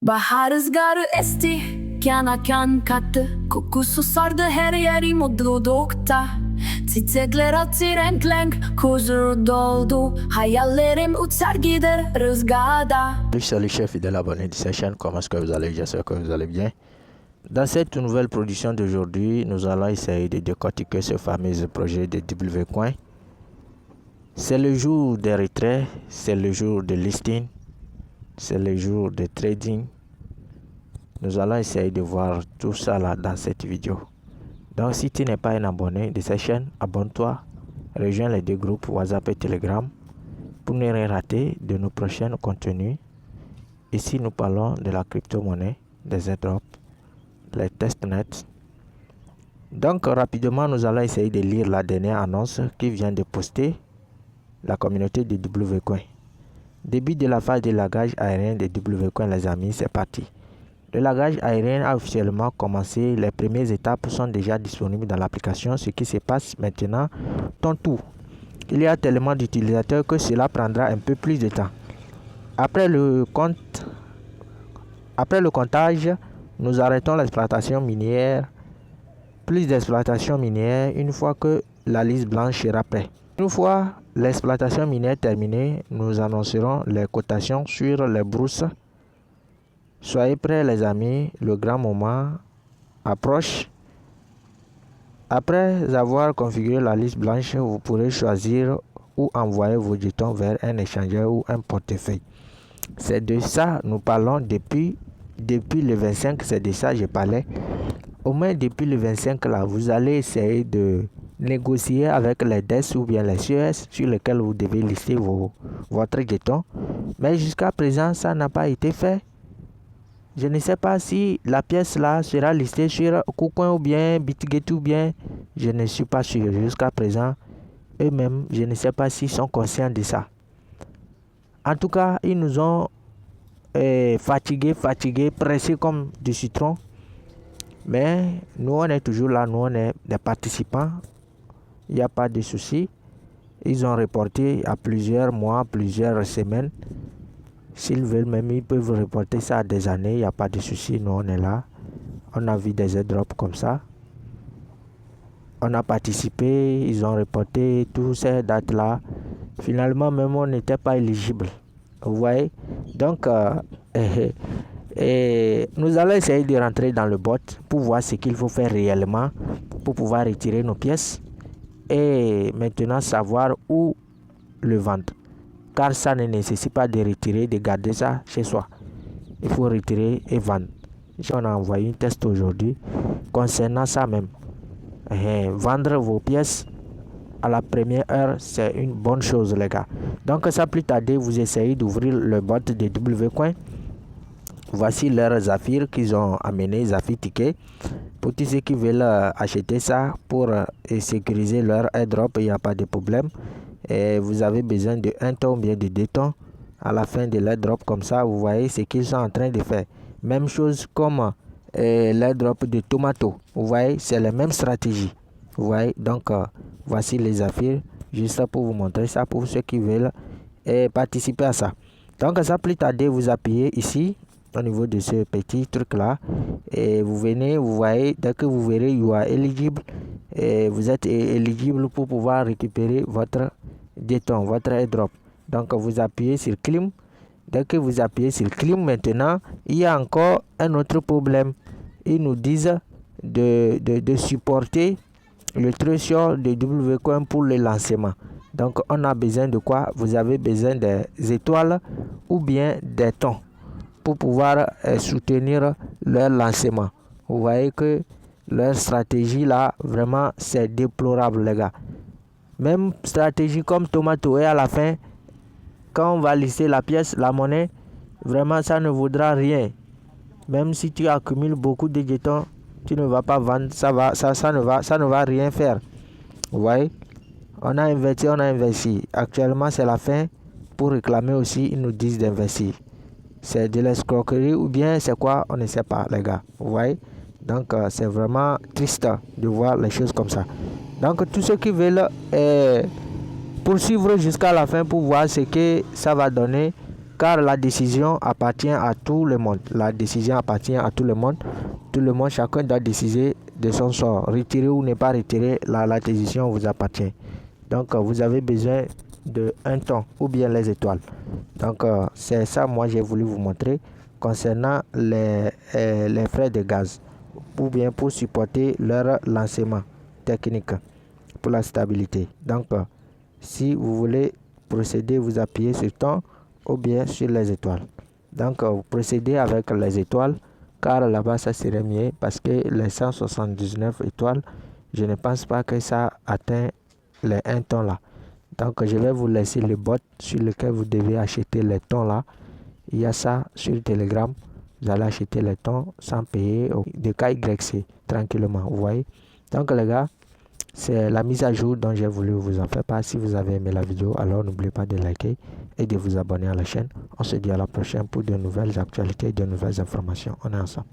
Bahar rüzgarı esti, kana kan kattı. Kokusu sardı her yeri mutlulukta. Çiçekler açtı renk renk, huzur doldu. Hayallerim uçar gider rüzgarda. Salut chers fidèles abonnés de cette chaîne, comment est-ce que vous allez? J'espère que vous allez bien. Dans cette nouvelle production d'aujourd'hui, nous allons essayer de décortiquer ce fameux projet de WCoin. C'est le jour des retraits, c'est le jour de listing, c'est le jour de trading. Nous allons essayer de voir tout ça là dans cette vidéo. Donc si tu n'es pas un abonné de cette chaîne, abonne-toi, rejoins les deux groupes WhatsApp et Telegram pour ne rien rater de nos prochains contenus. Ici nous parlons de la crypto-monnaie, des airdrops, les testnets. Donc rapidement nous allons essayer de lire la dernière annonce qui vient de poster la communauté de WCoin. Début de la phase de lagage aérien de WCoin les amis, c'est parti. Le lagage aérien a officiellement commencé, les premières étapes sont déjà disponibles dans l'application. Ce qui se passe maintenant, ton tour. Il y a tellement d'utilisateurs que cela prendra un peu plus de temps. Après le comptage, nous arrêtons l'exploitation minière. Plus d'exploitation minière une fois que la liste blanche sera prête. Une fois l'exploitation minière terminée, nous annoncerons les cotations sur les bourses. Soyez prêts les amis, le grand moment approche. Après avoir configuré la liste blanche, vous pourrez choisir ou envoyer vos jetons vers un échangeur ou un portefeuille. C'est de ça nous parlons depuis le 25, c'est de ça que je parlais. Au moins depuis le 25 là, vous allez essayer de négocier avec les DES ou bien les CES sur lesquels vous devez lister votre jeton. Mais jusqu'à présent, ça n'a pas été fait. Je ne sais pas si la pièce là sera listée sur KuCoin ou bien BitGet ou bien, je ne suis pas sûr. Jusqu'à présent, eux-mêmes, je ne sais pas s'ils sont conscients de ça. En tout cas, ils nous ont fatigués, pressés comme du citron. Mais nous, on est toujours là, nous, on est des participants. Il n'y a pas de souci. Ils ont reporté à plusieurs mois, plusieurs semaines. S'ils veulent même, ils peuvent reporter ça à des années, il n'y a pas de souci, nous on est là. On a vu des airdrops comme ça. On a participé, ils ont reporté toutes ces dates-là. Finalement, même on n'était pas éligible. Vous voyez? Donc, nous allons essayer de rentrer dans le bot pour voir ce qu'il faut faire réellement pour pouvoir retirer nos pièces. Et maintenant savoir où le vendre. Car ça ne nécessite pas de retirer, de garder ça chez soi. Il faut retirer et vendre. On a envoyé un test aujourd'hui concernant ça même. Vendre vos pièces à la première heure, c'est une bonne chose les gars. Donc sans plus tarder, vous essayez d'ouvrir le bot de WCoin. Voici leurs affaires qu'ils ont amené, Zafir Ticket. Pour tous ceux qui veulent acheter ça pour sécuriser leur airdrop, il n'y a pas de problème. Et vous avez besoin de 1 ton ou bien de 2 tons à la fin de l'airdrop. Comme ça, vous voyez ce qu'ils sont en train de faire. Même chose comme l'airdrop de Tomato. Vous voyez, c'est la même stratégie. Vous voyez, donc voici les affaires. Juste pour vous montrer ça pour ceux qui veulent participer à ça. Donc, ça plus tarder, vous appuyez ici au niveau de ce petit truc là et vous venez, vous voyez, dès que vous verrez you are eligible, et vous êtes éligible pour pouvoir récupérer votre jeton, votre airdrop. Donc vous appuyez sur claim. Dès que vous appuyez sur claim, maintenant il y a encore un autre problème. Ils nous disent de supporter le trésor de WCoin pour le lancement. Donc on a besoin de quoi? Vous avez besoin des étoiles ou bien des tons pour pouvoir soutenir leur lancement. Vous voyez que leur stratégie là, vraiment c'est déplorable les gars. Même stratégie comme Tomato, et à la fin, quand on va lister la pièce, la monnaie, vraiment ça ne vaudra rien. Même si tu accumules beaucoup de jetons, tu ne vas pas vendre, ça ne va rien faire. Vous voyez, on a investi. Actuellement c'est la fin. Pour réclamer aussi, ils nous disent d'investir. C'est de l'escroquerie ou bien c'est quoi? On ne sait pas les gars. Vous voyez? Donc c'est vraiment triste de voir les choses comme ça. Donc tous ceux qui veulent poursuivre jusqu'à la fin pour voir ce que ça va donner, car la décision appartient à tout le monde. La décision appartient à tout le monde. Tout le monde, chacun doit décider de son sort. Retirer ou ne pas retirer, la décision vous appartient. Donc, vous avez besoin de un ton ou bien les étoiles. Donc, c'est ça, moi, j'ai voulu vous montrer concernant les frais de gaz ou bien pour supporter leur lancement technique pour la stabilité. Donc, si vous voulez procéder, vous appuyez sur ton ou bien sur les étoiles. Donc, vous procédez avec les étoiles car là-bas, ça serait mieux parce que les 179 étoiles, je ne pense pas que ça atteint les 1 ton là. Donc, je vais vous laisser le bot sur lequel vous devez acheter les tons là. Il y a ça sur Telegram. Vous allez acheter les tons sans payer de KYC tranquillement. Vous voyez. Donc, les gars, c'est la mise à jour dont j'ai voulu vous en faire part. Si vous avez aimé la vidéo, alors n'oubliez pas de liker et de vous abonner à la chaîne. On se dit à la prochaine pour de nouvelles actualités et de nouvelles informations. On est ensemble.